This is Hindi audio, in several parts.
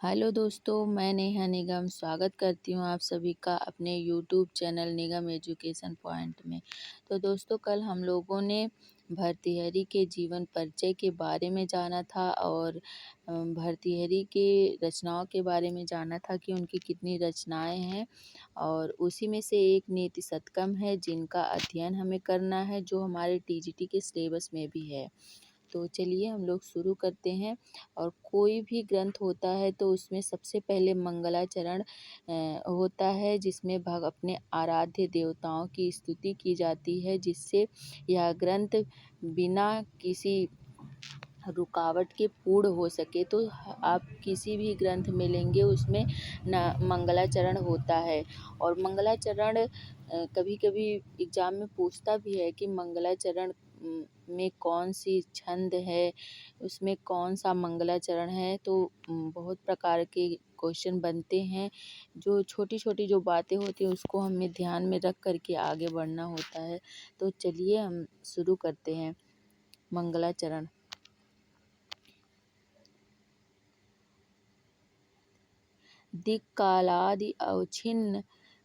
हेलो दोस्तों, मैं नेहा निगम स्वागत करती हूँ आप सभी का अपने यूट्यूब चैनल निगम एजुकेशन पॉइंट में। तो दोस्तों, कल हम लोगों ने भर्तृहरि के जीवन परिचय के बारे में जाना था और भर्तृहरि के रचनाओं के बारे में जाना था कि उनकी कितनी रचनाएं हैं। और उसी में से एक नीति शतकम है जिनका अध्ययन हमें करना है, जो हमारे टीजीटी के सिलेबस में भी है। तो चलिए हम लोग शुरू करते हैं। और कोई भी ग्रंथ होता है तो उसमें सबसे पहले मंगलाचरण होता है, जिसमें अपने आराध्य देवताओं की स्तुति की जाती है, जिससे यह ग्रंथ बिना किसी रुकावट के पूर्ण हो सके। तो आप किसी भी ग्रंथ में लेंगे उसमें मंगलाचरण होता है। और मंगलाचरण कभी कभी एग्जाम में पूछता भी है कि मंगलाचरण में कौन सी छंद है, उसमें कौन सा मंगलाचरण है। तो बहुत प्रकार के क्वेश्चन बनते हैं। जो छोटी छोटी जो बातें होती हैं उसको हमें ध्यान में रख करके आगे बढ़ना होता है। तो चलिए हम शुरू करते हैं। मंगलाचरण। दिक्कालादि अवच्छिन्न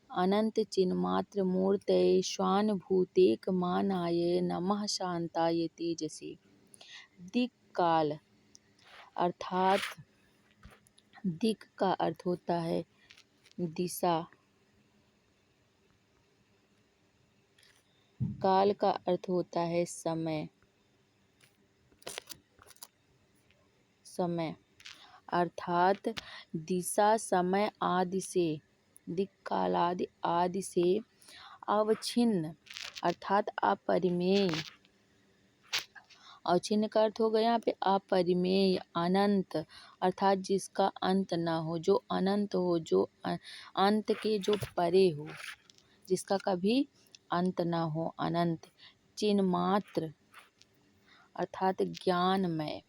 अनंत चिन्मात्र मूर्तये स्वानुभूतेकमानाय नमः शांताय तेजसे। दिक्काल अर्थात दिक् का अर्थ होता है दिशा, काल का अर्थ होता है समय, समय अर्थात दिशा समय आदि से, दिक् कालादि आदि से अवच्छिन्न अर्थात अपरिमेय। अवच्छिन्न का अर्थ हो गया यहाँ पे अपरिमेय। अनंत अर्थात जिसका अंत ना हो, जो अनंत हो, जो अंत के जो परे हो, जिसका कभी अंत ना हो, अनंत। चिन्मात्र अर्थात ज्ञानमय,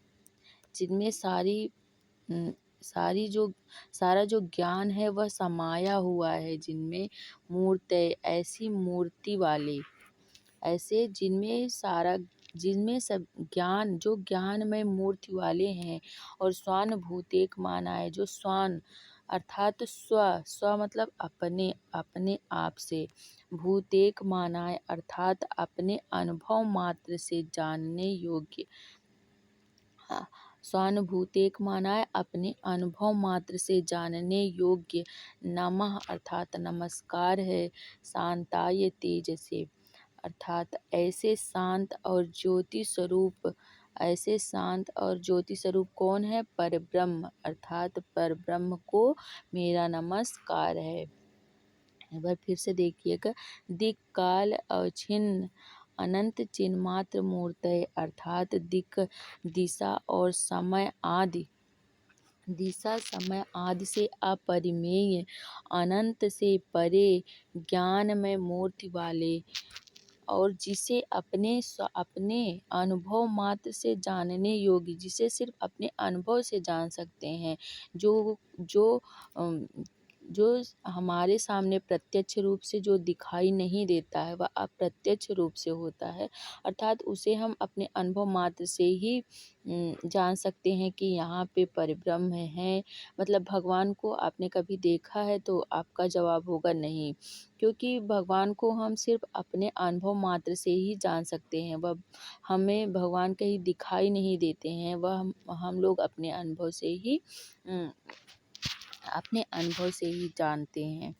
जिनमें सारा जो ज्ञान है वह समाया हुआ है, जिनमें मूर्त ऐसी मूर्ति वाले, ऐसे जिनमें सब ज्ञान, जो ज्ञान में मूर्ति वाले हैं। और स्वानुभूतेक माना है, जो स्वान अर्थात स्व मतलब अपने अपने आप से, भूतेक माना है अर्थात अपने अनुभव मात्र से जानने योग्य। स्वानुभूतेक माना है अपने अनुभव मात्र से जानने योग्य। नमः अर्थात नमस्कार है। शांताय तेजसे अर्थात ऐसे शांत और ज्योति स्वरूप, ऐसे शांत और ज्योति स्वरूप कौन है? परब्रह्म अर्थात परब्रह्म को मेरा नमस्कार है। एक बार फिर से देखिएगा। दिक् काल अवच्छिन्न अनंत चिन्मात्र मूर्तये अर्थात दिक्, दिशा और समय आदि, दिशा समय आदि से अपरिमेय, अनंत से परे, ज्ञान में मूर्ति वाले, और जिसे अपने अनुभव मात्र से जानने योग्य, जिसे सिर्फ अपने अनुभव से जान सकते हैं। जो जो जो हमारे सामने प्रत्यक्ष रूप से जो दिखाई नहीं देता है वह अप्रत्यक्ष रूप से होता है, अर्थात उसे हम अपने अनुभव मात्र से ही जान सकते हैं कि यहाँ पे परब्रह्म है। मतलब भगवान को आपने कभी देखा है? तो आपका जवाब होगा नहीं, क्योंकि भगवान को हम सिर्फ अपने अनुभव मात्र से ही जान सकते हैं। वह हमें भगवान कहीं दिखाई नहीं देते हैं, वह हम लोग अपने अनुभव से ही जानते हैं।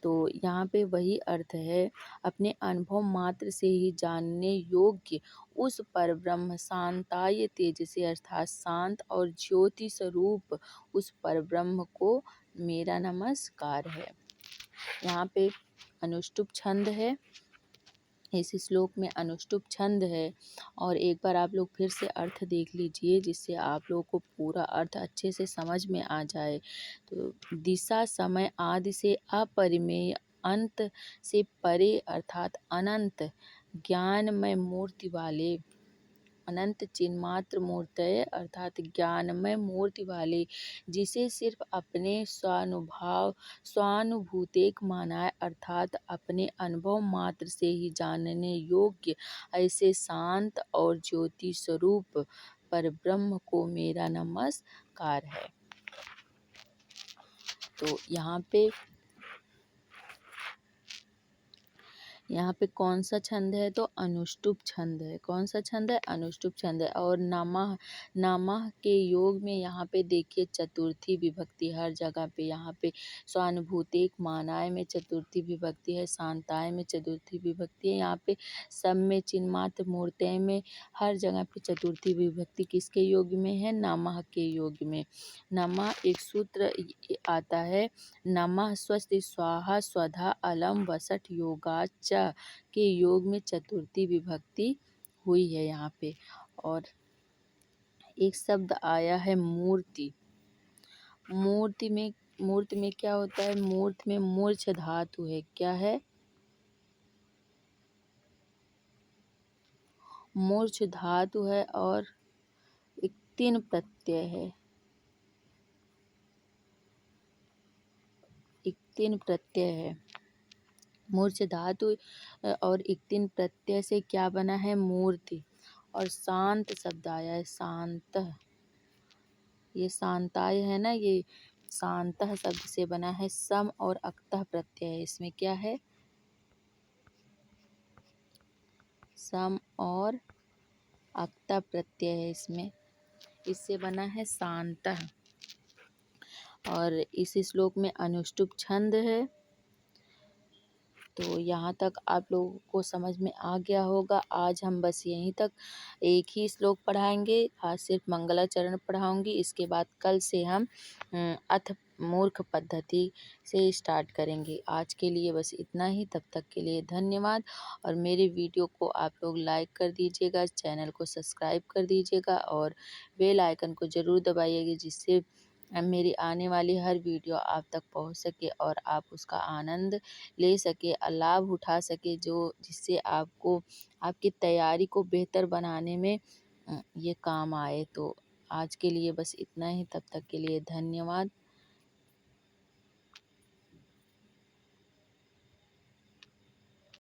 तो यहाँ पे वही अर्थ है, अपने अनुभव मात्र से ही जानने योग्य उस परब्रह्म शांताय तेजसे अर्थात शांत और ज्योति स्वरूप उस परब्रह्म को मेरा नमस्कार है। यहाँ पे अनुष्टुप छंद है, इस श्लोक में अनुष्टुप छंद है। और एक बार आप लोग फिर से अर्थ देख लीजिए, जिससे आप लोगों को पूरा अर्थ अच्छे से समझ में आ जाए। तो दिशा समय आदि से अपरिमेय, अंत से परे अर्थात अनंत, ज्ञानमय मूर्ति वाले, अनंत चिन्मात्र मूर्तये अर्थात ज्ञानमय मूर्ति वाले, जिसे सिर्फ अपने स्वानुभूतेक माना है अर्थात अपने अनुभव मात्र से ही जानने योग्य, ऐसे शांत और ज्योति स्वरूप परब्रह्म को मेरा नमस्कार है। तो यहाँ पे कौन सा छंद है? तो अनुष्टुप छंद है। कौन सा छंद है? अनुष्टुप छंद है। और नमः, नमः के योग में यहाँ पे देखिए चतुर्थी विभक्ति हर जगह पे, यहाँ पे स्वानुभूतिक मानाय में चतुर्थी विभक्ति है, शांताय में चतुर्थी विभक्ति है, यहाँ पे सब में चिन्मात्र मूर्तें में हर जगह पे चतुर्थी विभक्ति किसके योग में है? नमः के योग में। नमः एक सूत्र आता है, नमः स्वस्ति स्वाहा स्वधा अलम वसठ योगाच के योग में चतुर्थी विभक्ति हुई है यहाँ पे। और एक शब्द आया है मूर्ति। मूर्ति में क्या होता है? मूर्त में मूर्छ धातु है। क्या है? मूर्छ धातु है और एक तीन प्रत्यय है। एक तीन प्रत्यय है। मूर्छ धातु और एक तीन प्रत्यय से क्या बना है? मूर्ति। और शांत शब्द आया है, शांत। ये शांताय है ना, ये शांत शब्द से बना है। सम और अक्तः प्रत्यय है इसमें। क्या है? सम और अक्तः प्रत्यय है इसमें। इससे बना है शांत। और इस श्लोक में अनुष्टुप छंद है। तो यहाँ तक आप लोगों को समझ में आ गया होगा। आज हम बस यहीं तक एक ही श्लोक पढ़ाएंगे। आज सिर्फ मंगलाचरण पढ़ाऊंगी। इसके बाद कल से हम अथ मूर्ख पद्धति से स्टार्ट करेंगे। आज के लिए बस इतना ही। तब तक के लिए धन्यवाद। और मेरे वीडियो को आप लोग लाइक कर दीजिएगा, चैनल को सब्सक्राइब कर दीजिएगा और बेल आइकन को ज़रूर दबाइएगा, जिससे मेरी आने वाली हर वीडियो आप तक पहुंच सके और आप उसका आनंद ले सके, लाभ उठा सके, जिससे आपको आपकी तैयारी को बेहतर बनाने में ये काम आए। तो आज के लिए बस इतना ही। तब तक के लिए धन्यवाद।